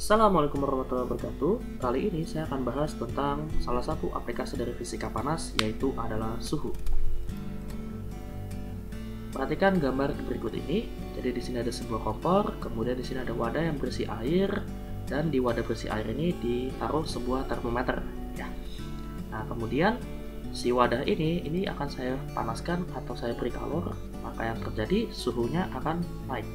Assalamualaikum warahmatullahi wabarakatuh. Kali ini saya akan bahas tentang salah satu aplikasi dari fisika panas, yaitu adalah suhu. Perhatikan gambar berikut ini. Jadi di sini ada sebuah kompor, kemudian di sini ada wadah yang berisi air, dan di wadah berisi air ini ditaruh sebuah termometer. Ya. Nah, kemudian si wadah ini akan saya panaskan atau saya beri kalor, maka yang terjadi suhunya akan naik.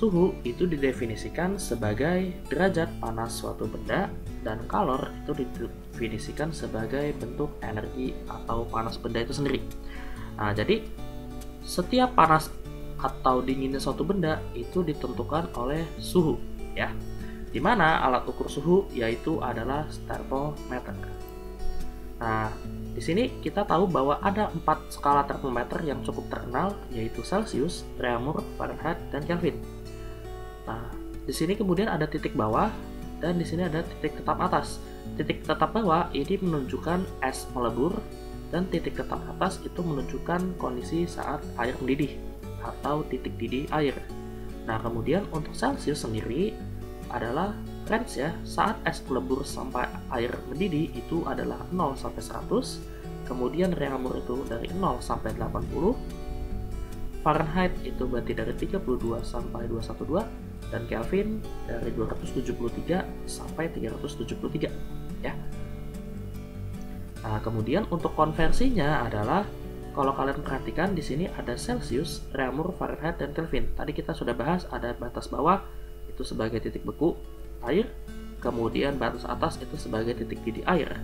Suhu itu didefinisikan sebagai derajat panas suatu benda, dan kalor itu didefinisikan sebagai bentuk energi atau panas benda itu sendiri. Nah, jadi setiap panas atau dinginnya suatu benda itu ditentukan oleh suhu, ya. Dimana alat ukur suhu yaitu adalah termometer. Nah, di sini kita tahu bahwa ada 4 skala termometer yang cukup terkenal, yaitu Celsius, Reaumur, Fahrenheit, dan Kelvin. Nah, di sini kemudian ada titik bawah dan di sini ada titik tetap atas. Titik tetap bawah ini menunjukkan es melebur dan titik tetap atas itu menunjukkan kondisi saat air mendidih atau titik didih air. Nah, kemudian untuk Celsius sendiri adalah range ya, saat es melebur sampai air mendidih itu adalah 0 sampai 100. Kemudian Reaumur itu dari 0 sampai 80. Fahrenheit itu berarti dari 32 sampai 212, dan Kelvin dari 273 sampai 373, ya. Nah, kemudian untuk konversinya adalah kalau kalian perhatikan di sini ada Celsius, Reaumur, Fahrenheit, dan Kelvin. Tadi kita sudah bahas ada batas bawah itu sebagai titik beku air, kemudian batas atas itu sebagai titik didih air.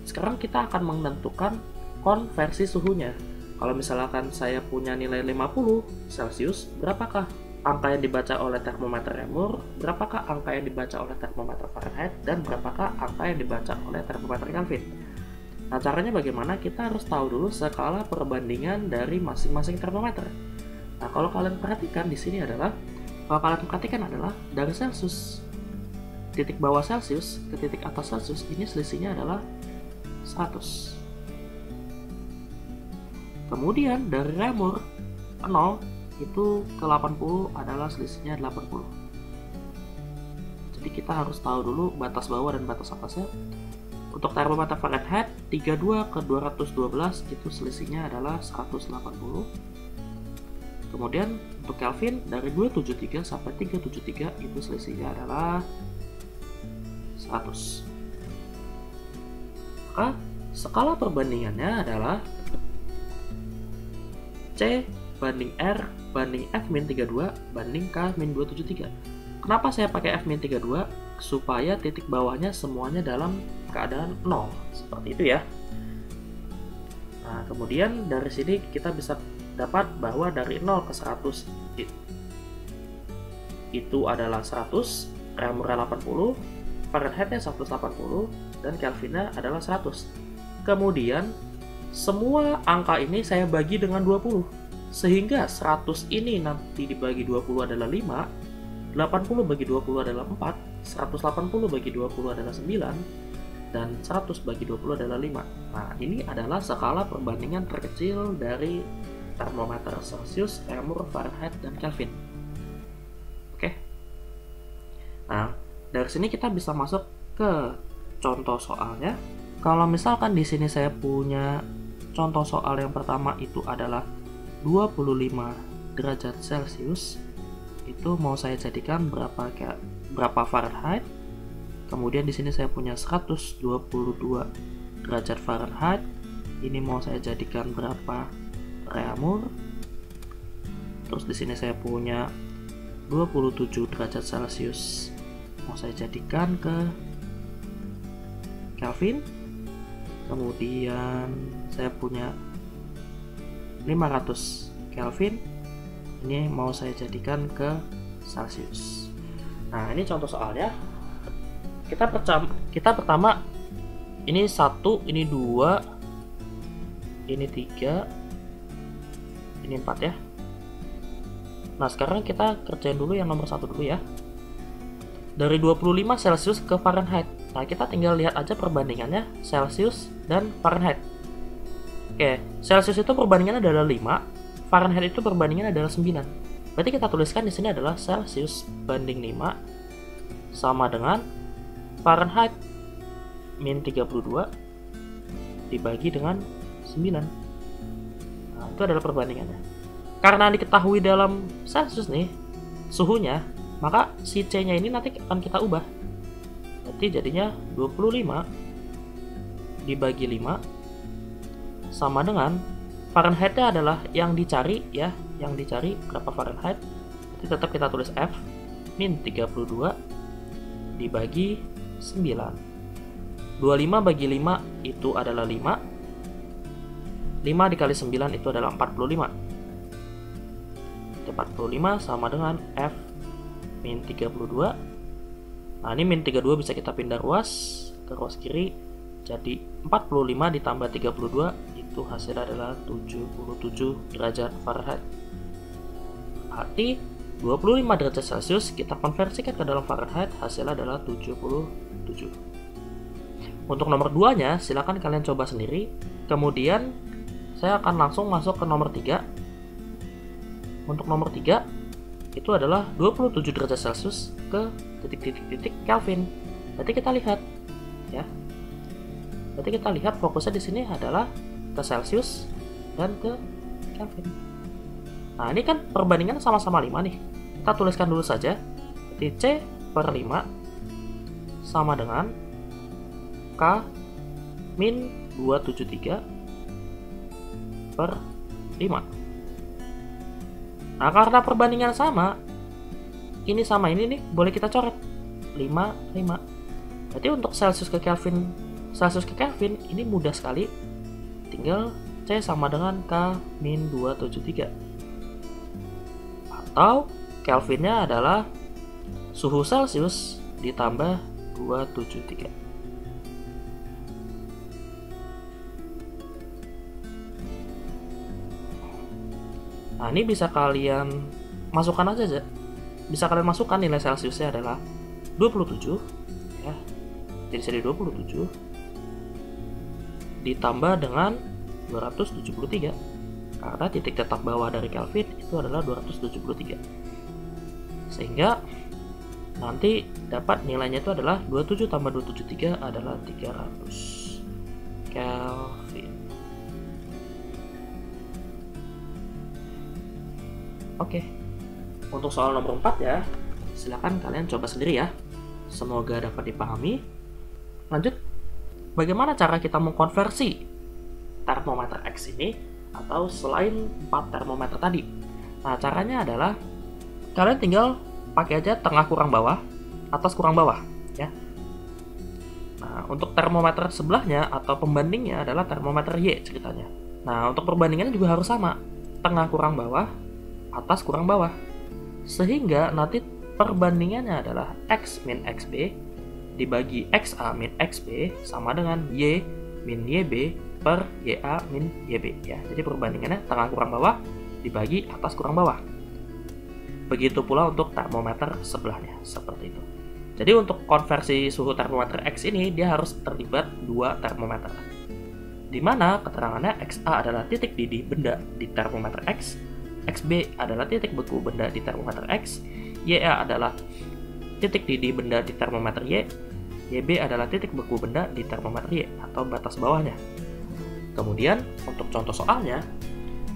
Sekarang kita akan menentukan konversi suhunya. Kalau misalkan saya punya nilai 50 Celsius, berapakah angka yang dibaca oleh termometer Reaumur, berapakah angka yang dibaca oleh termometer Fahrenheit, dan berapakah angka yang dibaca oleh termometer Kelvin. Nah, caranya bagaimana? Kita harus tahu dulu skala perbandingan dari masing-masing termometer. Nah, kalau kalian perhatikan di sini adalah, dari Celsius, titik bawah Celsius ke titik atas Celsius, ini selisihnya adalah 100. Kemudian dari Reaumur 0 itu ke 80 adalah selisihnya 80. Jadi kita harus tahu dulu batas bawah dan batas atasnya. Untuk termometer Fahrenheit 32 ke 212 itu selisihnya adalah 180. Kemudian untuk Kelvin dari 273 sampai 373 itu selisihnya adalah 100. Maka skala perbandingannya adalah C banding R banding F-32 banding K-273. Kenapa saya pakai F-32? Supaya titik bawahnya semuanya dalam keadaan 0. Seperti itu ya. Nah, kemudian dari sini kita bisa dapat bahwa dari 0 ke 100 itu adalah 100, Reaumurnya 80, Fahrenheitnya 180, dan Kelvinnya adalah 100. Kemudian semua angka ini saya bagi dengan 20, sehingga 100 ini nanti dibagi 20 adalah 5, 80 bagi 20 adalah 4, 180 bagi 20 adalah 9, dan 100 bagi 20 adalah 5. Nah, ini adalah skala perbandingan terkecil dari termometer Celsius, Reaumur, Fahrenheit, dan Kelvin. Oke. Nah, dari sini kita bisa masuk ke contoh soalnya. Kalau misalkan di sini saya punya contoh soal yang pertama itu adalah 25 derajat Celcius, itu mau saya jadikan berapa Fahrenheit. Kemudian di sini saya punya 122 derajat Fahrenheit, ini mau saya jadikan berapa Reaumur. Terus di sini saya punya 27 derajat Celcius, mau saya jadikan ke Kelvin. Kemudian saya punya 500 Kelvin, ini mau saya jadikan ke Celsius. Nah, ini contoh soalnya. Kita pertama ini 1, ini 2, ini 3, ini 4 ya. Nah, sekarang kita kerjain dulu yang nomor 1 dulu ya. Dari 25 Celsius ke Fahrenheit. Nah, kita tinggal lihat aja perbandingannya Celsius dan Fahrenheit. Oke, Celsius itu perbandingannya adalah 5, Fahrenheit itu perbandingannya adalah 9. Berarti kita tuliskan di sini adalah Celsius banding 5 sama dengan Fahrenheit min 32 dibagi dengan 9. Nah, itu adalah perbandingannya. Karena diketahui dalam Celsius nih suhunya, maka si C-nya ini nanti akan kita ubah. Berarti jadinya 25 dibagi 5 sama dengan Fahrenheit-nya adalah yang dicari ya, yang dicari berapa Fahrenheit. Jadi tetap kita tulis F min 32 dibagi 9. 25 bagi 5 itu adalah 5. 5 dikali 9 itu adalah 45. 45 sama dengan F min 32. Nah, ini min 32 bisa kita pindah ruas ke ruas kiri. Jadi 45 ditambah 32 itu hasilnya adalah 77 derajat Fahrenheit. Berarti 25 derajat Celcius kita konversikan ke dalam Fahrenheit, hasilnya adalah 77. Untuk nomor 2-nya silakan kalian coba sendiri. Kemudian saya akan langsung masuk ke nomor 3. Untuk nomor 3 itu adalah 27 derajat Celcius ke titik-titik Kelvin. Berarti kita lihat ya. Berarti kita lihat fokusnya di sini adalah ke Celcius dan ke Kelvin. Nah, ini kan perbandingan sama-sama 5 nih. Kita tuliskan dulu saja. Berarti C per 5 sama dengan K min 273 per 5. Nah, karena perbandingan sama, ini sama ini nih, boleh kita coret 5, 5. Berarti untuk Celsius ke Kelvin ini mudah sekali. Tinggal C sama dengan K min 273. Atau Kelvinnya adalah suhu Celsius ditambah 273. Nah, ini bisa kalian masukkan aja. Bisa kalian masukkan nilai Celsiusnya adalah 27 ya. Jadi jadi 27 ditambah dengan 273. Karena titik tetap bawah dari Kelvin itu adalah 273. Sehingga nanti dapat nilainya itu adalah 27 tambah 273 adalah 300 Kelvin. Oke, untuk soal nomor 4 ya, silakan kalian coba sendiri ya. Semoga dapat dipahami. Lanjut, bagaimana cara kita mengkonversi termometer X ini atau selain 4 termometer tadi? Nah, caranya adalah kalian tinggal pakai aja tengah kurang bawah, atas kurang bawah ya. Nah, untuk termometer sebelahnya atau pembandingnya adalah termometer Y ceritanya. Nah, untuk perbandingannya juga harus sama, tengah kurang bawah, atas kurang bawah, sehingga nanti perbandingannya adalah X min XB dibagi XA min XB sama dengan Y min YB per YA min YB ya. Jadi perbandingannya tengah kurang bawah dibagi atas kurang bawah. Begitu pula untuk termometer sebelahnya, seperti itu. Jadi untuk konversi suhu termometer X ini dia harus terlibat 2 termometer, di mana keterangannya XA adalah titik didih benda di termometer X, XB adalah titik beku benda di termometer X, YA adalah titik didih benda di termometer Y, YB adalah titik beku benda di termometer Y atau batas bawahnya. Kemudian untuk contoh soalnya,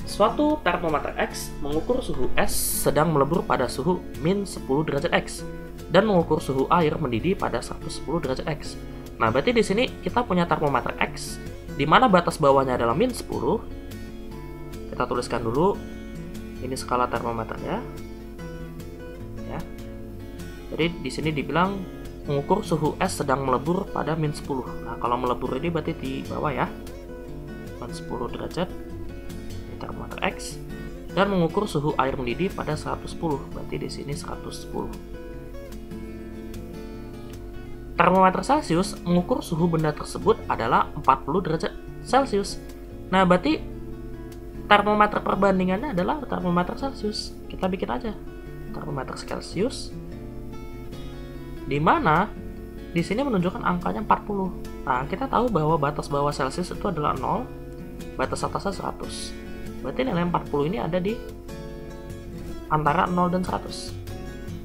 suatu termometer X mengukur suhu S sedang melebur pada suhu min 10 derajat X dan mengukur suhu air mendidih pada 110 derajat X. Nah, berarti di sini kita punya termometer X di mana batas bawahnya adalah min 10. Kita tuliskan dulu. Ini skala termometernya, ya. Jadi di sini dibilang mengukur suhu es sedang melebur pada min 10. Nah, kalau melebur ini berarti di bawah ya, min 10 derajat di termometer X, dan mengukur suhu air mendidih pada 110. Berarti di sini 110. Termometer Celcius mengukur suhu benda tersebut adalah 40 derajat Celcius. Nah, berarti termometer perbandingannya adalah termometer Celcius. Kita bikin aja termometer Celcius, di mana di sini menunjukkan angkanya 40. Nah, kita tahu bahwa batas bawah Celcius itu adalah 0, batas atasnya 100. Berarti nilai 40 ini ada di antara 0 dan 100.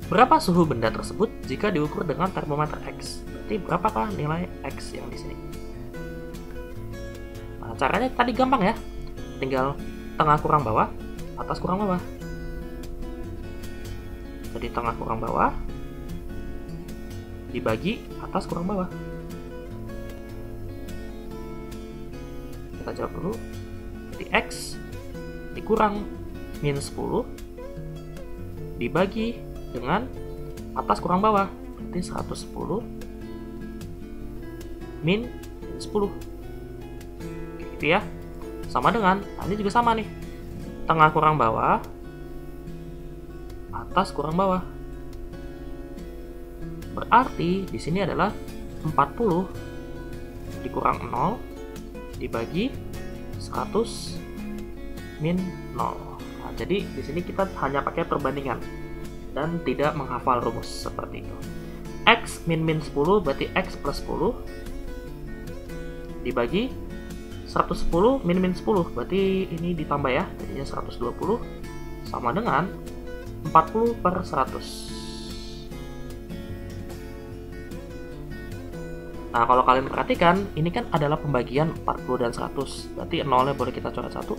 Berapa suhu benda tersebut jika diukur dengan termometer X? Berarti berapakah nilai X yang di sini? Nah, caranya tadi gampang ya. Tinggal tengah kurang bawah, atas kurang bawah. Jadi tengah kurang bawah dibagi atas kurang bawah. Kita jawab dulu. Jadi X dikurang min 10 dibagi dengan atas kurang bawah, berarti 110 min 10. Oke, gitu ya. Sama dengan, nah ini juga sama nih. Tengah kurang bawah, atas kurang bawah. Berarti di sini adalah 40 dikurang 0 dibagi 100 min 0. Nah, jadi di sini kita hanya pakai perbandingan dan tidak menghafal rumus seperti itu. X min 10 berarti X plus 10 dibagi 110 min 10 berarti ini ditambah ya, jadinya 120 sama dengan 40 per 100. Nah, kalau kalian perhatikan, ini kan adalah pembagian 40 dan 100, berarti 0-nya boleh kita coret 1.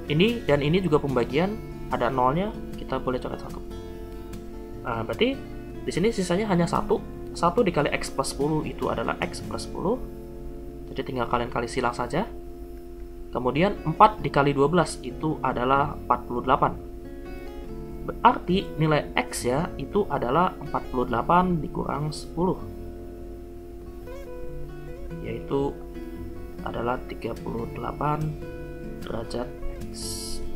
Ini dan ini juga pembagian, ada 0-nya, kita boleh coret 1. Nah, berarti di sini sisanya hanya 1. 1 dikali X plus 10 itu adalah X plus 10. Jadi tinggal kalian kali silang saja. Kemudian 4 dikali 12 itu adalah 48. Berarti nilai X ya, itu adalah 48 dikurang 10. Yaitu adalah 38 derajat X.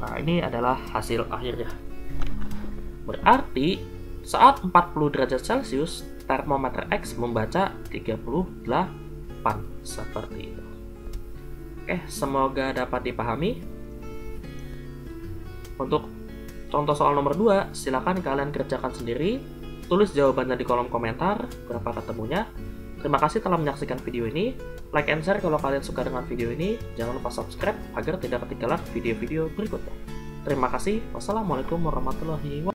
Nah, ini adalah hasil akhirnya. Berarti saat 40 derajat Celcius, termometer X membaca 38 seperti itu. Oke, semoga dapat dipahami. Untuk contoh soal nomor 2, silakan kalian kerjakan sendiri. Tulis jawabannya di kolom komentar, berapa ketemunya. Terima kasih telah menyaksikan video ini. Like and share kalau kalian suka dengan video ini. Jangan lupa subscribe agar tidak ketinggalan video-video berikutnya. Terima kasih. Wassalamualaikum warahmatullahi wabarakatuh.